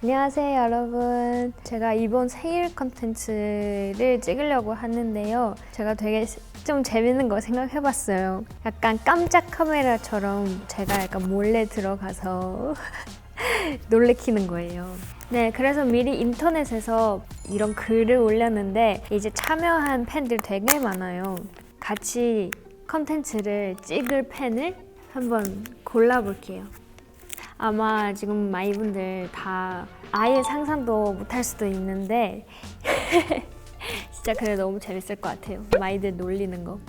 안녕하세요 여러분. 제가 이번 생일 컨텐츠를 찍으려고 하는데요. 제가 되게 좀 재밌는 거 생각해봤어요. 약간 깜짝 카메라처럼 제가 약간 몰래 들어가서 놀래키는 거예요. 네, 그래서 미리 인터넷에서 이런 글을 올렸는데 이제 참여한 팬들 되게 많아요. 같이 컨텐츠를 찍을 팬을 한번 골라볼게요. 아마 지금 많이 분들 다 아예 상상도 못할 수도 있는데 진짜 그래 너무 재밌을 것 같아요. 많이들 놀리는 거.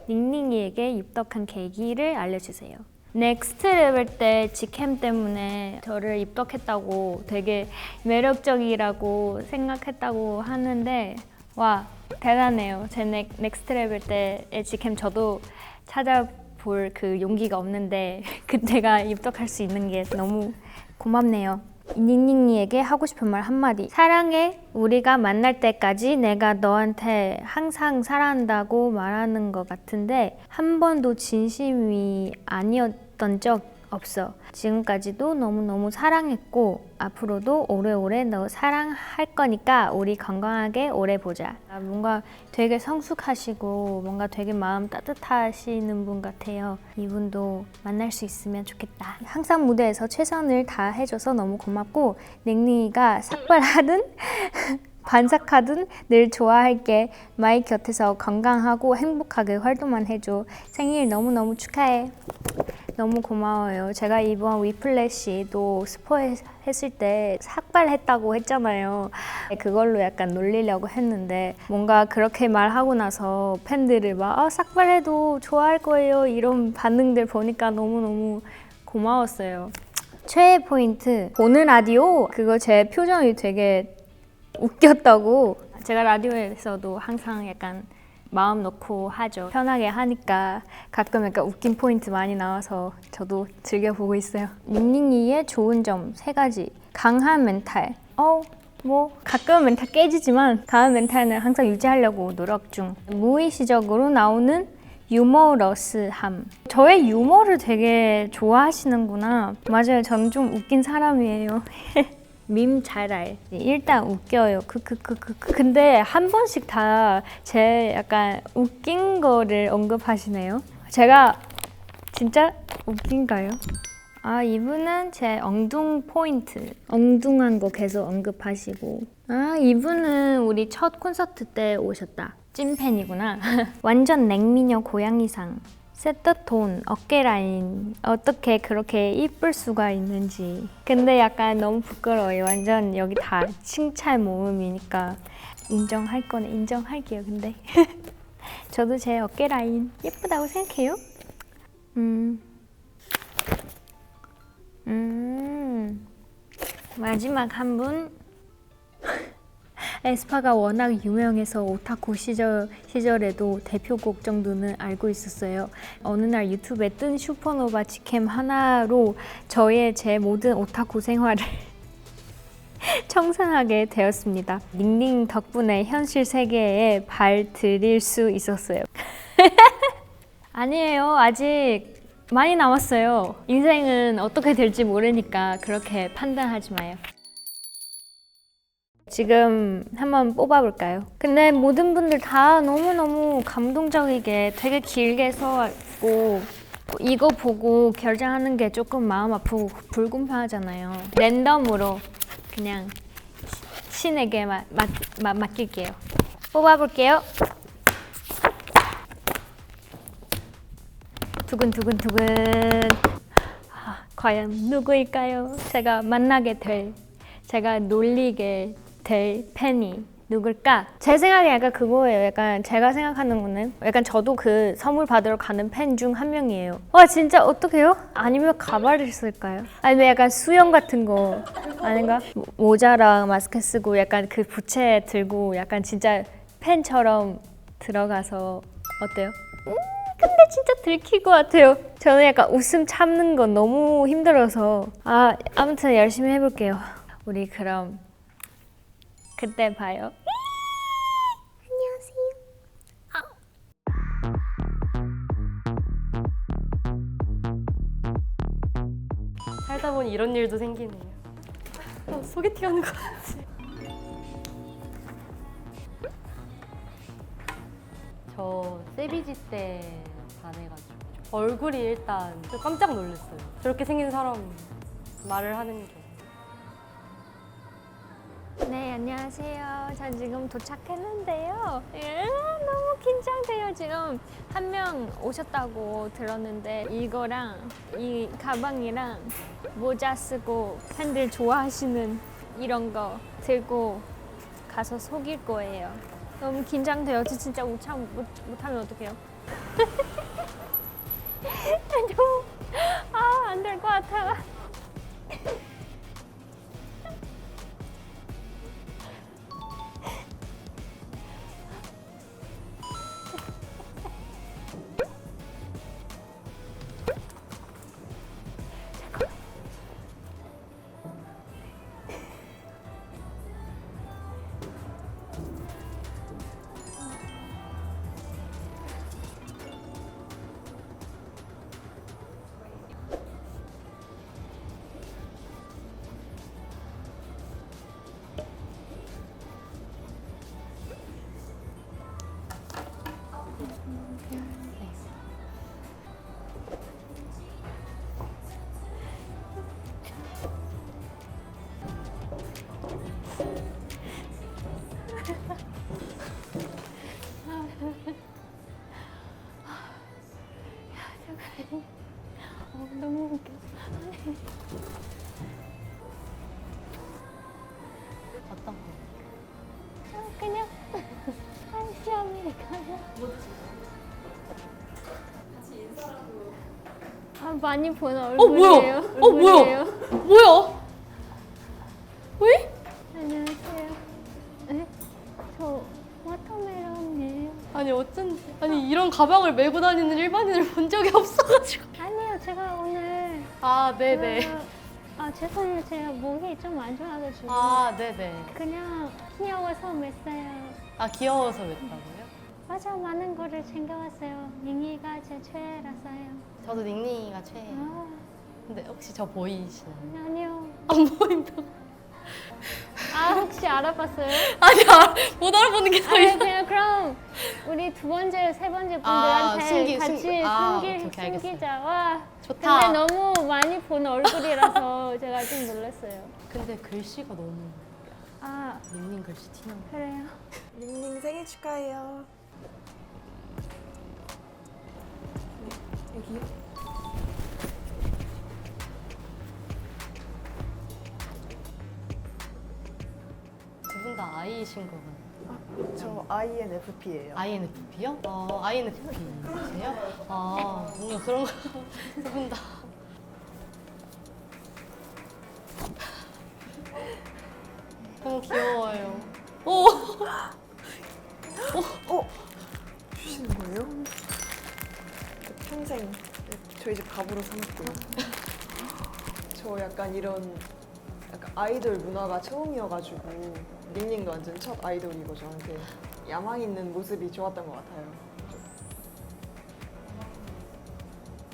닝닝이에게 입덕한 계기를 알려주세요. 넥스트 레벨 때 직캠 때문에 저를 입덕했다고 되게 매력적이라고 생각했다고 하는데 와 대단해요. 제 넥스트 레벨 때의 직캠 저도 찾아볼 그 용기가 없는데 그때가 입덕할 수 있는 게 너무 고맙네요. 닝닝이에게 하고 싶은 말 한마디. 사랑해. 우리가 만날 때까지 내가 너한테 항상 사랑한다고 말하는 것 같은데 한 번도 진심이 아니었던 적 없어. 지금까지도 너무너무 사랑했고 앞으로도 오래오래 너 사랑할 거니까 우리 건강하게 오래 보자. 뭔가 되게 성숙하시고 뭔가 되게 마음 따뜻하시는 분 같아요. 이분도 만날 수 있으면 좋겠다. 항상 무대에서 최선을 다해줘서 너무 고맙고 닝닝이가 삭발하든 반삭하든 늘 좋아할게. 마이 곁에서 건강하고 행복하게 활동만 해줘. 생일 너무너무 축하해. 너무 고마워요. 제가 이번 위플래시도 스포했을 때 삭발했다고 했잖아요. 그걸로 약간 놀리려고 했는데 뭔가 그렇게 말하고 나서 팬들을 막 삭발해도 좋아할 거예요 이런 반응들 보니까 너무너무 고마웠어요. 최애 포인트 보는 라디오 그거 제 표정이 되게 웃겼다고. 제가 라디오에서도 항상 약간 마음 놓고 하죠. 편하게 하니까 가끔 약간 웃긴 포인트 많이 나와서 저도 즐겨보고 있어요. 닝닝이의 좋은 점 3가지. 강한 멘탈. 뭐 가끔 멘탈 깨지지만 강한 멘탈은 항상 유지하려고 노력 중. 무의식적으로 나오는 유머러스함. 저의 유머를 되게 좋아하시는구나. 맞아요. 저는 좀 웃긴 사람이에요. 밈 잘 알. 일단 웃겨요. 근데 한 번씩 다 제 약간 웃긴 거를 언급하시네요. 제가 진짜 웃긴가요? 아, 이분은 제 엉뚱 포인트. 엉뚱한 거 계속 언급하시고. 아, 이분은 우리 첫 콘서트 때 오셨다. 찐팬이구나. 완전 냉미녀 고양이상. 세트톤, 어깨 라인 어떻게 그렇게 이쁠 수가 있는지. 근데 약간 너무 부끄러워요. 완전 여기 다 칭찬 모음이니까 인정할 거는 인정할게요. 근데 저도 제 어깨 라인 예쁘다고 생각해요. 마지막 한 분. 에스파가 워낙 유명해서 오타쿠 시절에도 대표곡 정도는 알고 있었어요. 어느 날 유튜브에 뜬 슈퍼노바 직캠 하나로 제 모든 오타쿠 생활을 청산하게 되었습니다. 닝닝 덕분에 현실 세계에 발 들일 수 있었어요. 아니에요. 아직 많이 남았어요. 인생은 어떻게 될지 모르니까 그렇게 판단하지 마요. 지금 한번 뽑아볼까요? 근데 모든 분들 다 너무너무 감동적이게 되게 길게 써왔고 이거 보고 결정하는 게 조금 마음 아프고 불공평하잖아요. 랜덤으로 그냥 신에게 맡길게요. 뽑아볼게요. 두근두근두근. 과연 누구일까요? 제가 만나게 될, 제가 놀리게 될 팬이 누굴까? 제 생각에 약간 그거예요. 약간 제가 생각하는 거는 약간 저도 그 선물 받으러 가는 팬 중 한 명이에요. 와 진짜 어떡해요? 아니면 가발을 쓸까요? 아니면 약간 수영 같은 거 아닌가? 모자랑 마스크 쓰고 약간 그 부채 들고 약간 진짜 팬처럼 들어가서 어때요? 근데 진짜 들킬 것 같아요. 저는 약간 웃음 참는 건 너무 힘들어서 아무튼 열심히 해볼게요. 우리 그럼 그때 봐요. 안녕하세요. 살다 보니 이런 일도 생기네요. 소개팅 하는 거 같지? 저 세비지 때 반해가지고 얼굴이 일단 좀 깜짝 놀랐어요. 저렇게 생긴 사람 말을 하는 게. 네, 안녕하세요. 저 지금 도착했는데요. 너무 긴장돼요. 지금 한 명 오셨다고 들었는데 이거랑 이 가방이랑 모자 쓰고 팬들 좋아하시는 이런 거 들고 가서 속일 거예요. 너무 긴장돼요. 저 진짜 못하면 어떡해요? 너무 안 될 것 같아요. 너무 웃겨. 어떤 거? 그냥 아이스 아메리카노. 많이 본 얼굴이에요. 뭐야? 뭐야? 왜? 안녕하세요. 네? 저 워터멜론이에요. 아니 이런 가방을 메고 다니는 일반인을 본 적이 없어가지고. 아니요, 제가 오늘 네네. 죄송해요. 제가 목이 좀 안 좋아가지고 네네. 그냥 귀여워서 맸어요. 귀여워서 맸다고요? 맞아, 많은 거를 챙겨왔어요. 닝이가 제 최애라서요. 저도 닝닝이가 최애예요. 근데 혹시 저 보이시나요? 아니요. 안 보인다. 혹시 알아봤어요? 못 알아보는 게 더 있어. 그냥 그럼 우리 두 번째, 세 번째 분들한테 같이 오케이, 숨기자. 와, 좋다. 근데 너무 많이 본 얼굴이라서 제가 좀 놀랐어요. 근데 글씨가 너무 닝닝 글씨 티나요. 그래요? 닝닝 생일 축하해요. 여기요? 두 분 다 아이이신 거가요? 저 INFP예요. INFP요? INFP세요? 뭔가 그런 거 두 분 다. 너무 귀여워요. 주시는 거예요? 평생 저희 집 밥으로 사먹고요. 저 약간 이런 아이돌 문화가 처음이어가지고 닝닝도 완전 첫 아이돌이고 저한테 야망 있는 모습이 좋았던 것 같아요.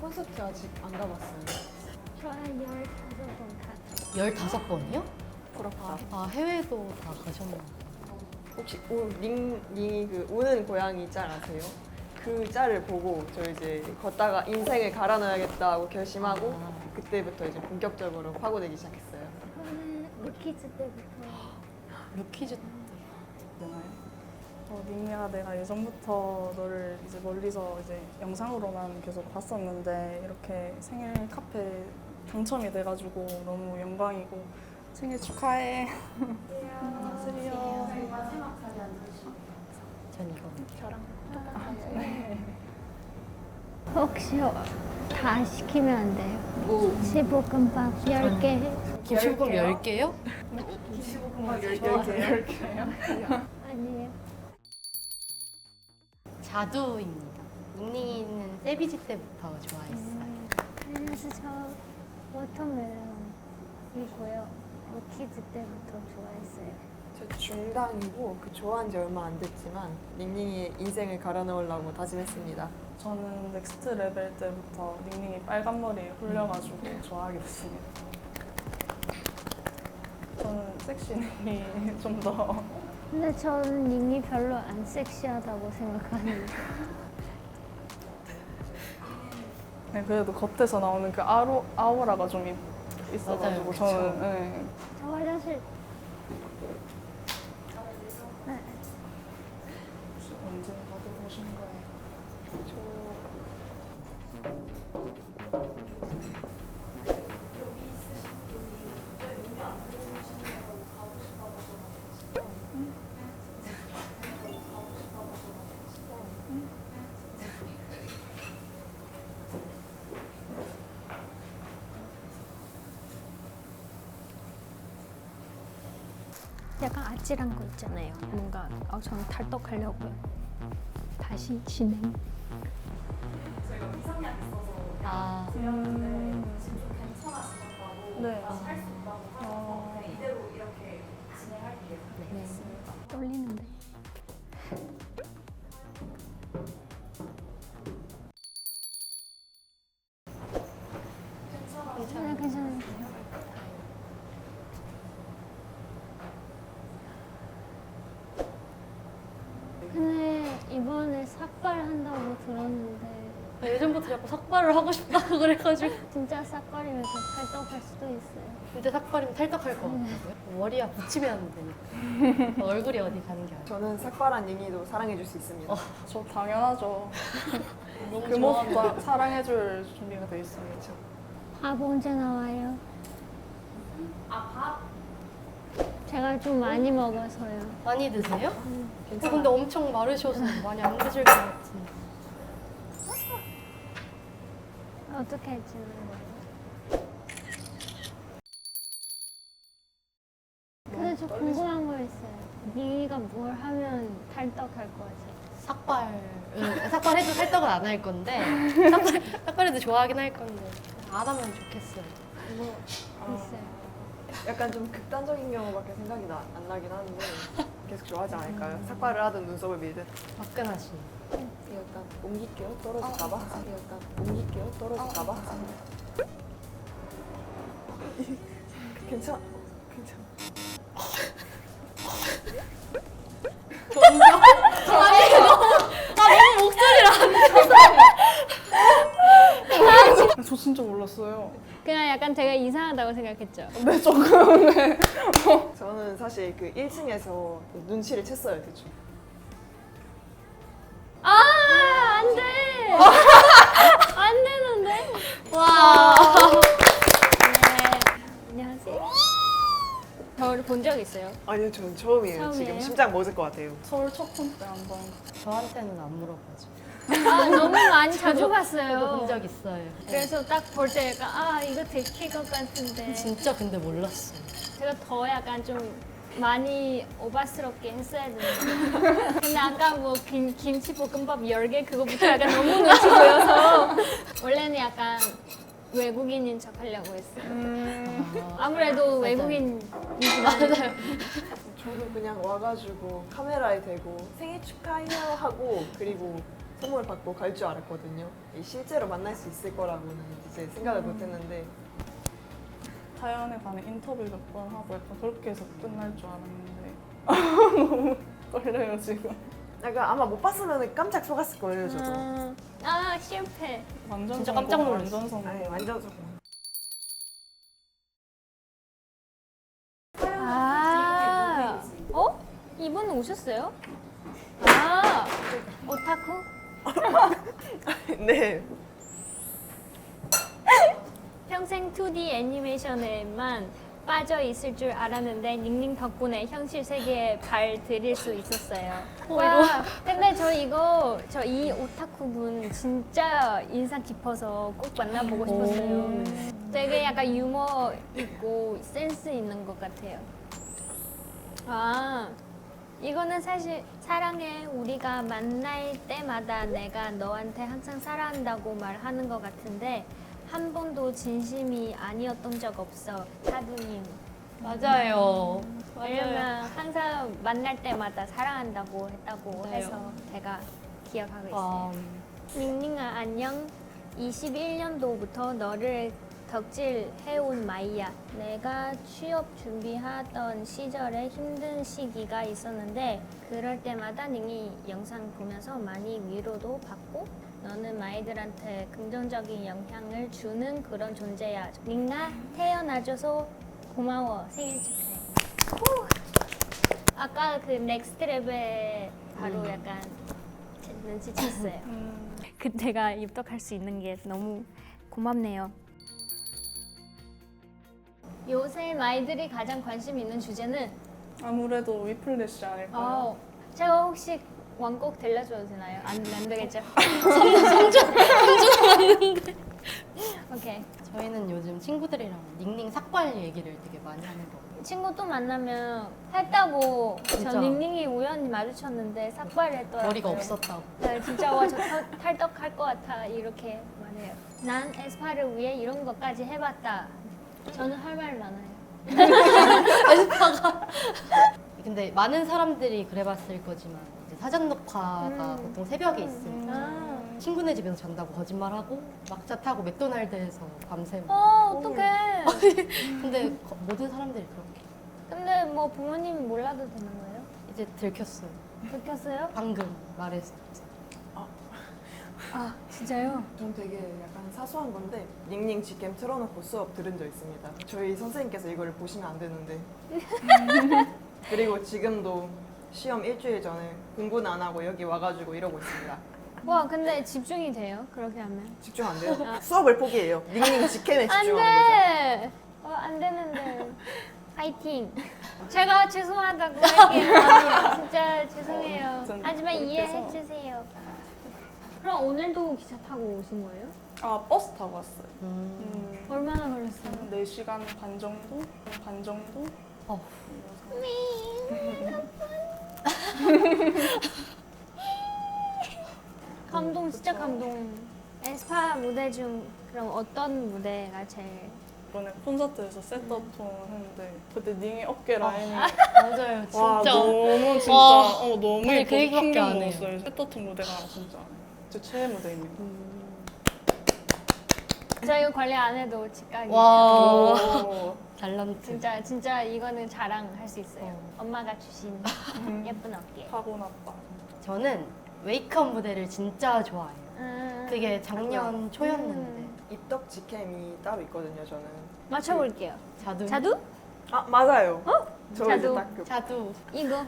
콘서트 아직 안 가봤어요. 저 한 15번 갔어요. 15번이요? 부럽다. 해외도 다 가셨나요? 혹시 닝이 그 우는 고양이 짤 아세요? 그 짤을 보고 저 이제 걷다가 인생을 갈아 넣어야겠다고 결심하고 그때부터 이제 본격적으로 파고들기 시작했어요. 저는 루키즈 때부터. 루키즈 닝이야, 내가 예전부터 너를 이제 멀리서 이제 영상으로만 계속 봤었는데 이렇게 생일 카페 당첨이 돼가지고 너무 영광이고 생일 축하해. 안녕하세요. 전 이거. 저랑 혹시 다 시키면 안 돼요? 시볶음밥 10개. 김치볶음 10개요? 아니에요. 자두입니다. 닝닝이는 세비지 때부터 좋아했어요. 그래서 저 워터멜론이고요. 루키즈 때부터 좋아했어요. 저 중당이고 그 좋아한 지 얼마 안 됐지만 닝닝이의 인생을 갈아 넣으려고 다짐했습니다. 저는 넥스트 레벨 때부터 닝닝이 빨간 머리에 홀려가지고 좋아하게 됐습니다. 저는 섹시닝이 좀 더 근데 저는 닝이 별로 안 섹시하다고 생각하는데. 네, 그래도 겉에서 나오는 그 아우라가 좀 있어가지고 맞아요, 저는 네. 저 화장실. 네. 혹시 언제 받아보신 거예요? 약간 아찔한 거 있잖아요. 뭔가 저는 탈덕하려고요. 다시 진행. 아, 네. 네. 떨리는데. 괜찮아요. 근데 이번에 삭발한다고 들었는데 예전부터 자꾸 삭발을 하고 싶다고 그래가지고 진짜 삭발이면서 탈덕할 수도 있어요. 이제 삭발이면 탈덕할 것 같아요. 머리야 붙이면 되니까. 얼굴이 어디 가는 게 아니야. 저는 삭발한 닝이도 사랑해줄 수 있습니다. 저 당연하죠. 너무 그 좋아합니다. 모습 사랑해줄 준비가 돼 있습니다. 밥 언제 나와요? 제가 좀 많이 먹어서요. 많이 드세요? 괜찮아요. 근데 엄청 마르셔서 많이 안 드실 것 같은데. 어떻게 해주는 거예요? 근데 저 궁금한 거 있어요. 네가 뭘 하면 탈덕할 거지? 삭발해도 탈덕은 안 할 건데 삭발해도 좋아하긴 할 건데 안 하면 좋겠어요. 뭐 있어요? 약간 좀 극단적인 경우밖에 생각이 안 나긴 하는데 계속 좋아하지 않을까요? 삭발을 하든 눈썹을 밀든. 화끈하시. 약간 옮길게요. 떨어질까봐. 약간 옮길게요. 떨어질까봐. 괜찮아. 너무 목소리를 안 저 진짜 몰랐어요. 그냥 약간 제가 이상하다고 생각했죠. 네, 조금. 네. 저는 사실 그 1층에서 눈치를 챘어요, 대충. 안 돼! 안 되는데? 와. 네. 안녕하세요. 저를 본 적 있어요? 아니요, 저는 처음이에요. 처음이에요? 지금 심장 멎을 것 같아요. 서울 첫 콘때 한번 저한테는 안 물어봐죠. 너무 많이 자주 저도 봤어요. 본 적 있어요. 네. 그래서 딱 볼 때 약간 이거 들킬 것 같은데 진짜 근데 몰랐어요. 제가 더 약간 좀 많이 오바스럽게 했어야 되는데 근데 아까 뭐 김치볶음밥 10개 그거부터 약간 너무 눈치 보여서 원래는 약간 외국인인 척 하려고 했어요. 아무래도 외국인이지만 저도 그냥 와가지고 카메라에 대고 생일 축하해요 하고 그리고 선물 받고 갈 줄 알았거든요. 실제로 만날 수 있을 거라고는 이제 생각을 못했는데 타연에 관해 인터뷰 몇 번 하고 약간 그렇게 해서 끝날 줄 알았는데 너무 떨려요 지금. 약간 아마 못 봤으면 깜짝 속았을 거예요, 저도. 실패. 완전 진짜 성공, 깜짝 놀랐어요. 완전 성공. 아니, 완전 속아. 이분 오셨어요? 오타쿠? 네. 평생 2D 애니메이션에만 빠져 있을 줄 알았는데 닝닝 덕분에 현실 세계에 발 들일 수 있었어요. 와, 근데 저 이 오타쿠 분 진짜 인상 깊어서 꼭 만나보고 싶었어요. 되게 약간 유머 있고 센스 있는 것 같아요. 이거는 사실 사랑해. 우리가 만날 때마다 내가 너한테 항상 사랑한다고 말하는 것 같은데 한 번도 진심이 아니었던 적 없어. 타두님. 맞아요. 왜냐면 항상 만날 때마다 사랑한다고 했다고 맞아요. 해서 제가 기억하고 와, 있어요. 닝닝아 안녕. 21년도부터 너를 덕질해온 마이야. 내가 취업 준비하던 시절에 힘든 시기가 있었는데 그럴 때마다 닝이 영상 보면서 많이 위로도 받고 너는 마이들한테 긍정적인 영향을 주는 그런 존재야. 닝아 태어나줘서 고마워. 생일 축하해. 후. 아까 그 넥스트 레벨 바로 약간 눈치챘어요. 그때가 입덕할 수 있는 게 너무 고맙네요. 요새 마이들이 가장 관심 있는 주제는 아무래도 위플래시 아닐까요? 제가 혹시 원곡 들려줘도 되나요? 안 되겠죠? 오케이. 저희는 요즘 친구들이랑 닝닝 삭발 얘기를 되게 많이 하는 거. 친구 또 만나면 했다고 진짜. 저 닝닝이 우연히 마주쳤는데 삭발했더라고요. 머리가 없었다고. 네, 진짜 와 저 탈덕할 것 같아 이렇게 말해요. 난 에스파를 위해 이런 것까지 해봤다. 저는 할 말 많아요. 근데 많은 사람들이 그래봤을 거지만 이제 사전 녹화가 보통 새벽에 있으니까 친구네 집에서 잔다고 거짓말하고 막차 타고 맥도날드에서 밤새고. 어떡해. 근데 모든 사람들이 그렇게 근데 뭐 부모님이 몰라도 되는 거예요? 이제 들켰어요. 들켰어요? 방금 말했어. 아 진짜요? 전 되게 약간 사소한 건데 닝닝 직캠 틀어놓고 수업 들은 적 있습니다. 저희 선생님께서 이걸 보시면 안 되는데 그리고 지금도 시험 일주일 전에 공부는 안 하고 여기 와가지고 이러고 있습니다. 와 근데 집중이 돼요? 그렇게 하면? 집중 안 돼요? 수업을 포기해요. 닝닝 직캠에 안 집중하는 거죠. 돼! 안 되는데. 파이팅! 제가 죄송하다고 할게요. 진짜 죄송해요. 전 하지만 그렇게 이해해 해서. 주세요. 그럼 오늘도 기차 타고 오신 거예요? 아 버스 타고 왔어요. 얼마나 걸렸어요? 한 4시간 반 정도? 반 정도? 어. 감동, 진짜 감동. 에스파 무대 중 그럼 어떤 무대가 제일 이번에 콘서트에서 셋업 투어 했는데 그때 닝이 어깨 라인이 맞아요, 진짜. 와 너무 진짜 와. 너무 아니, 예뻐서 그 얘기밖에 충격 안 해요. 먹었어요. 셋업 투 무대가 진짜 제 최애 무대입니다. 저 이거 관리 안 해도 직각이에요. 와. 오. 달란트. 진짜 이거는 자랑할 수 있어요. 엄마가 주신 예쁜 어깨. 타고났다. 저는 웨이크업 무대를 진짜 좋아해요. 음, 그게 작년 초였는데 입덕 직캠이 따로 있거든요. 저는. 맞춰볼게요. 자두. 자두? 아 맞아요. 저 이제 자두. 딱 그. 자두. 이거.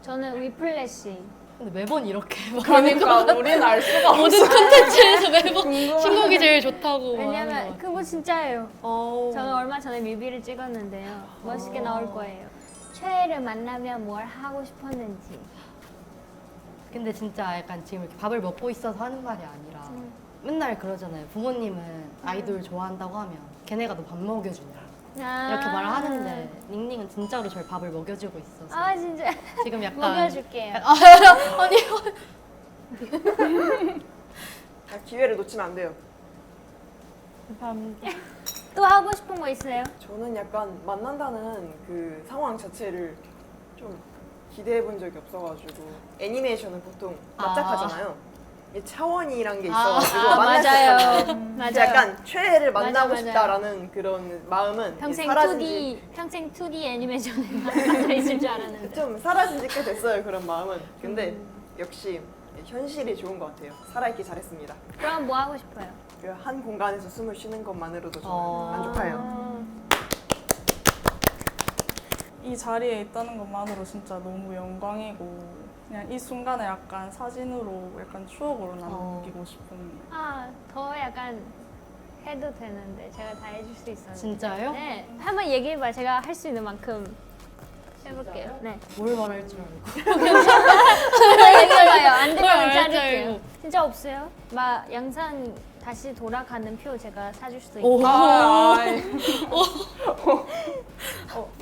저는 위플래시. 근데 매번 이렇게 막 그러니까 우린 알 수가 없어. 모든 콘텐츠에서 매번 신곡이 제일 좋다고. 왜냐면 그거 진짜예요. 어. 저는 얼마 전에 뮤비를 찍었는데요. 멋있게 나올 거예요. 최애를 만나면 뭘 하고 싶었는지. 근데 진짜 약간 지금 이렇게 밥을 먹고 있어서 하는 말이 아니라 맨날 그러잖아요. 부모님은 아이돌 좋아한다고 하면 걔네가 너 밥 먹여주냐 이렇게 말을 하는데 닝닝은 진짜로 저를 밥을 먹여주고 있어서 아 진짜 지금 약간 먹여줄게요. 아니 아, 기회를 놓치면 안 돼요. 감사합니다. 또 하고 싶은 거 있어요? 저는 약간 만난다는 그 상황 자체를 좀 기대해 본 적이 없어가지고 애니메이션은 보통 납작하잖아요. 이 차원이란 게 있어가지고 만날 수 맞아요. 있잖아요. 맞아요. 약간 최애를 만나고 맞아. 싶다라는 그런 마음은 평생 사라진 2D 평생 2D 애니메이션에 맞아 있을 줄 알았는데. 좀 사라진 지 꽤 됐어요. 그런 마음은. 근데 역시 현실이 좋은 것 같아요. 살아있기 잘했습니다. 그럼 뭐 하고 싶어요? 그 한 공간에서 숨을 쉬는 것만으로도 저는 어. 만족해요. 이 자리에 있다는 것만으로 진짜 너무 영광이고 그냥 이 순간을 약간 사진으로 약간 추억으로 남기고 싶은 더 약간 해도 되는데 제가 다 해줄 수 있었는데. 진짜요? 네. 한번 얘기해봐. 제가 할 수 있는 만큼 해볼게요. 네. 뭘 말할 줄 알고. 얘기해봐요. 안 되면 말할 줄 자를게요. 알고. 진짜 없어요? 막 영상 다시 돌아가는 표 제가 사줄 수도 오. 있고.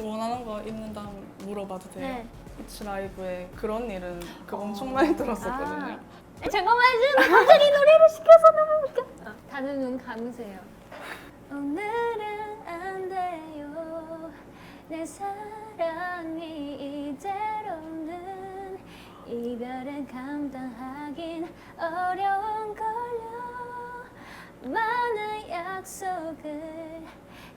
원하는 거 있는 다음 물어봐도 돼요? 네. 피치 라이브에 그런 일은 엄청 많이 들었었거든요. 잠깐만, 지금 갑자기 노래를 시켜서 너무 웃겨. 다들 눈 감으세요. 오늘은 안 돼요. 내 사랑이 이대로는 이별은 감당하긴 어려운 걸요. 많은 약속을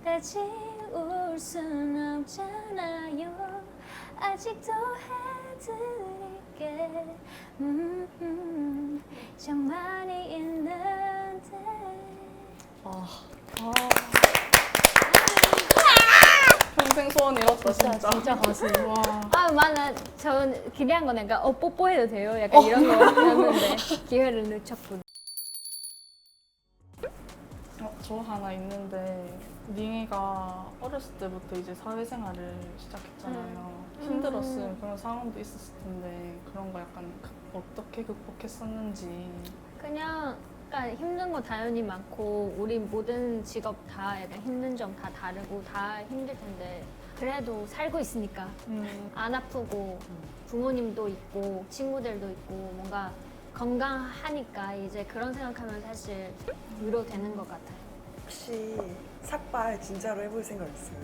다 지울 순 없잖아요. 아직도 해드릴게 좀 많이 있는데. 평생 소원 이뤘다 진짜. 진짜 가수. 와. 아, 맞아. 전 기대한 건 약간 뽀뽀해도 돼요? 약간 이런 거였는데 기회를 놓쳤군. 저 하나 있는데 닝이가 어렸을 때부터 이제 사회생활을 시작했잖아요. 힘들었을 그런 상황도 있었을 텐데 그런 거 약간 어떻게 극복했었는지. 그냥 약간 힘든 거 당연히 많고 우리 모든 직업 다 약간 힘든 점 다 다르고 다 힘들 텐데 그래도 살고 있으니까 안 아프고 부모님도 있고 친구들도 있고 뭔가 건강하니까 이제 그런 생각하면 사실 위로되는 것 같아요. 혹시 삭발 진짜로 해볼 생각 있어요?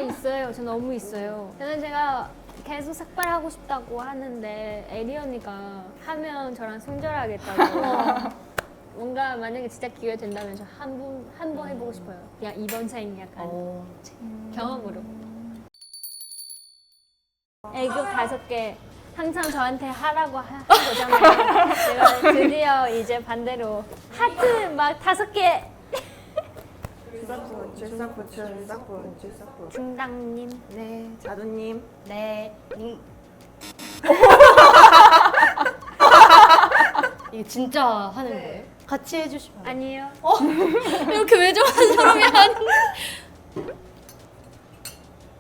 있어요. 저 너무 있어요. 저는 제가 계속 삭발하고 싶다고 하는데 에리 언니가 하면 저랑 손절하겠다고. 뭔가 만약에 진짜 기회 된다면 저 한 번 해보고 싶어요. 그냥 이번 생 약간 경험으로. 애교 5개 항상 저한테 하라고 한 거잖아요. 제가 드디어 이제 반대로 하트 막 5개. 중당님. 네, 자두님. 네. 이게 진짜 하는 거예요? 같이 해주시면. 아니요. 이렇게 왜 좋아하는 사람이 아닌데.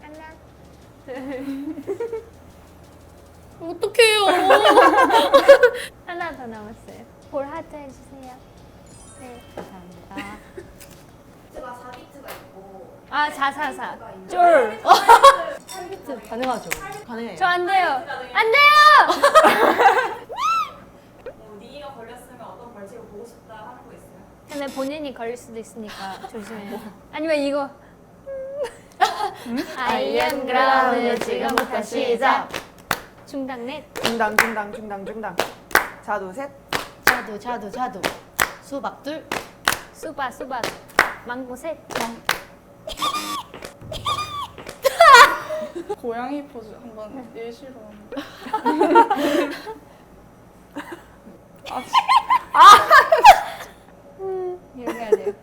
하나. 어떡해요. 하나 더 남았어요. 볼 하트 해주세요. 네. 감사합니다. 비트가 4비트가 있고 444. 쫄. 가능하죠? 가능해요. 저 안 돼요. 안 돼요! 니가 걸렸으면 어떤 벌칙을 보고 싶다 하는 거 있어요? 근데 본인이 걸릴 수도 있으니까 조심해요. 아니면 이거. I am ground. 지금부터 시작. 중당 넷. 중당. 자두 셋. 자두. 수박 둘. 수박. 망고 셋. 고양이 포즈 한번 예시로. 이렇게 해야 돼요.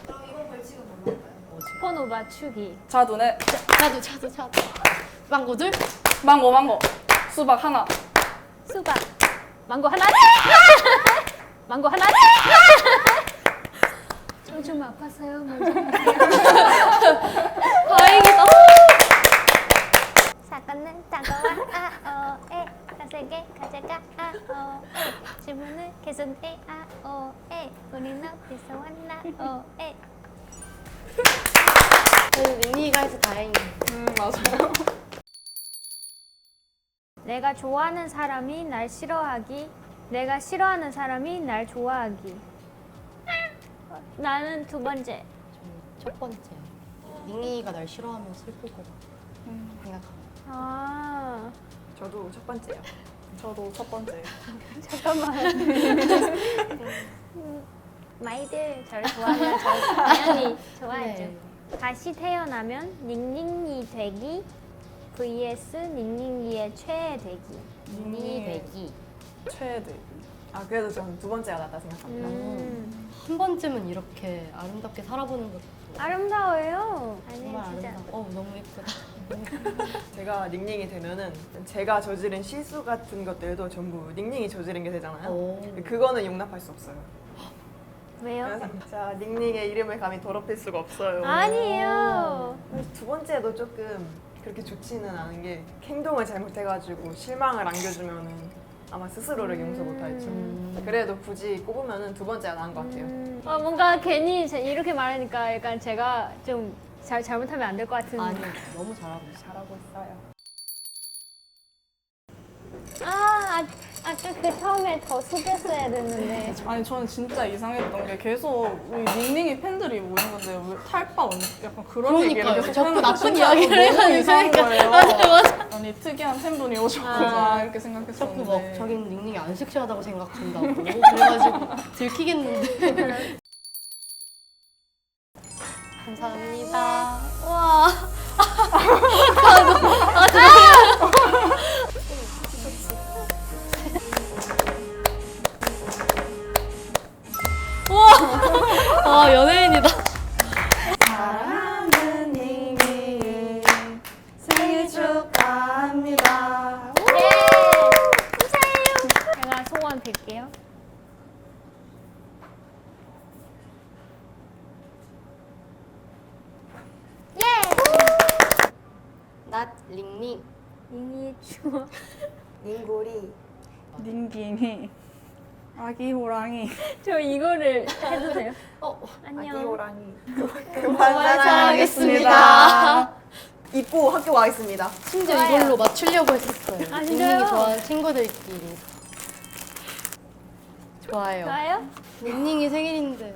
그럼 이번 벌칙은 뭘까요? 번호 맞추기. 자두네. 자두. 망고 둘. 망고. 수박 하나. 수박. 망고 하나. 망고 하나. 좀 아팠어요. 먼저. 다행이다. 사건은 다가와 아오에 가세게 가져가 아오에 질문을 계속해 아오에 우린 어디서 왔나 오에. 닝니가 해서 다행이에요. 맞아요. 내가 좋아하는 사람이 날 싫어하기, 내가 싫어하는 사람이 날 좋아하기. 나는 2번째. 첫 번째요. 닝니가 날 싫어하면 슬플 것 같아. 생각합니다. 아, 저도 첫 번째요. 저도 첫 번째. 잠깐만. 마이들 저를 좋아하면 저 당연히 좋아하죠. 네. 다시 태어나면 닝닝이 되기 vs 닝닝이의 최애 되기. 닝니 되기. 최애들. 그래도 저는 2번째가 낫다 생각합니다. 한 번쯤은 이렇게 아름답게 살아보는 것도 아름다워요. 정말 아니 진짜. 아름다워. 너무 예쁘다. 제가 닝닝이 되면은 제가 저지른 실수 같은 것들도 전부 닝닝이 저지른 게 되잖아요. 오. 그거는 용납할 수 없어요. 왜요? 그래서 자, 닝닝의 이름을 감히 더럽힐 수가 없어요. 아니에요. 2번째도 조금 그렇게 좋지는 않은 게 행동을 잘못해가지고 실망을 안겨주면은 아마 스스로를 용서 못할죠. 그래도 굳이 꼽으면은 2번째가 나은 것 같아요. 뭔가 괜히 이렇게 말하니까 약간 제가 좀 잘못하면 안 될 것 같은. 아니, 너무 잘하고 있어. 잘하고 있어요. 아까 그 처음에 더 숙였어야 됐는데. 아니 저는 진짜 이상했던 게 계속 우리 닝닝이 팬들이 모인 건데 왜 탈바 약간 그런 얘기를 그러니까요. 계속 자꾸 하는데 나쁜 진짜 이야기를 너무 해서 이상한 이상하니까. 거예요. 맞아. 아니 특이한 팬분이 오셨구나 이렇게 생각했었는데 자꾸 막 자기는 닝닝이 안 섹시하다고 생각한다고 그래가지고 들키겠는데. 감사합니다. 와. 와, 연예인이다. 사랑하는 닝닝 생일 축하합니다. 예! 감사해요. 제가 소원 빌게요. 낫 링링. 이니 추워. 닝구리. 닝닝이 아기 호랑이 저 이거를 해도 돼요? 어, 아기 안녕. 호랑이. 사랑하겠습니다. 입고 학교 가겠습니다. 심지어 좋아요. 이걸로 맞추려고 했었어요. 아, 닝닝이 진짜요? 좋아하는 친구들끼리. 좋아요. 좋아요? 닝닝이 생일인데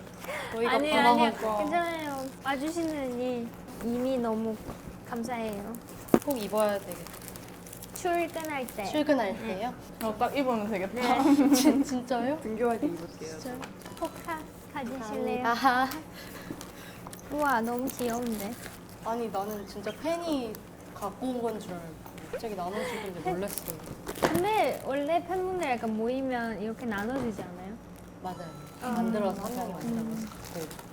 저희가 아니요, 고마워서 괜찮아요. 와주시는 이 이미 너무 감사해요. 꼭 입어야 되겠다. 출근할 때. 출근할 때요? 딱 입으면 되겠다. 네. 진짜요? 등교할 때 입을게요. 포카 가지실래요? 감사합니다. 우와, 너무 귀여운데. 아니 나는 진짜 팬이 갖고 온 건 줄 알고 갑자기 나눠주길래 놀랐어요. 근데 원래 팬분들 약간 모이면 이렇게 나눠주지 않아요? 맞아요. 만들어서 한 명이 만들어서 갖고.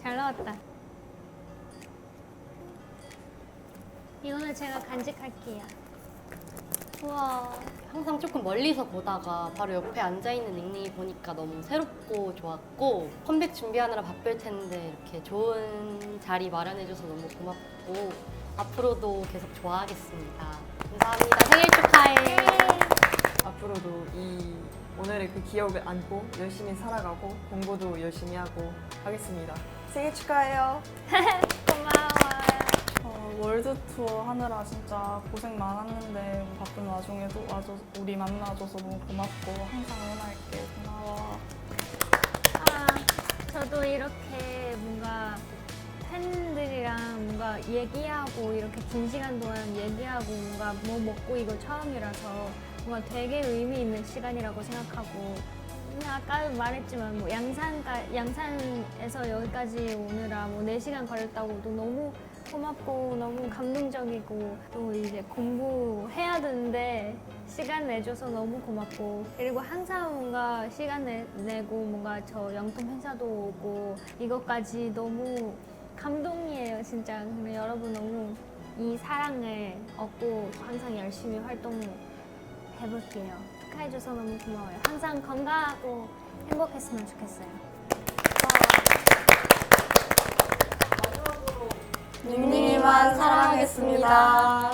잘 나왔다. 이거는 제가 간직할게요. 우와. 항상 조금 멀리서 보다가 바로 옆에 앉아있는 닝닝이 보니까 너무 새롭고 좋았고 컴백 준비하느라 바쁠 텐데 이렇게 좋은 자리 마련해줘서 너무 고맙고 앞으로도 계속 좋아하겠습니다. 감사합니다. 생일 축하해. 앞으로도 이 오늘의 그 기억을 안고 열심히 살아가고 공부도 열심히 하고 하겠습니다. 생일 축하해요. 고마워요. 월드 투어 하느라 진짜 고생 많았는데 바쁜 와중에도 우리 만나줘서 너무 고맙고 항상 응원할게. 고마워. 아, 저도 이렇게 뭔가 팬들이랑 뭔가 얘기하고 이렇게 긴 시간 동안 얘기하고 뭔가 뭐 먹고 이거 처음이라서 뭔가 되게 의미 있는 시간이라고 생각하고 그냥 아까 말했지만 뭐 양산에서 여기까지 오느라 뭐 4시간 걸렸다고도 너무 고맙고 너무 감동적이고 또 이제 공부해야 되는데 시간 내줘서 너무 고맙고 그리고 항상 뭔가 시간 내고 뭔가 저 영통 행사도 오고 이것까지 너무 감동이에요 진짜. 근데 여러분 너무 이 사랑을 얻고 항상 열심히 활동해볼게요. 축하해줘서 너무 고마워요. 항상 건강하고 행복했으면 좋겠어요. 마지막으로 닝닝이만 사랑하겠습니다.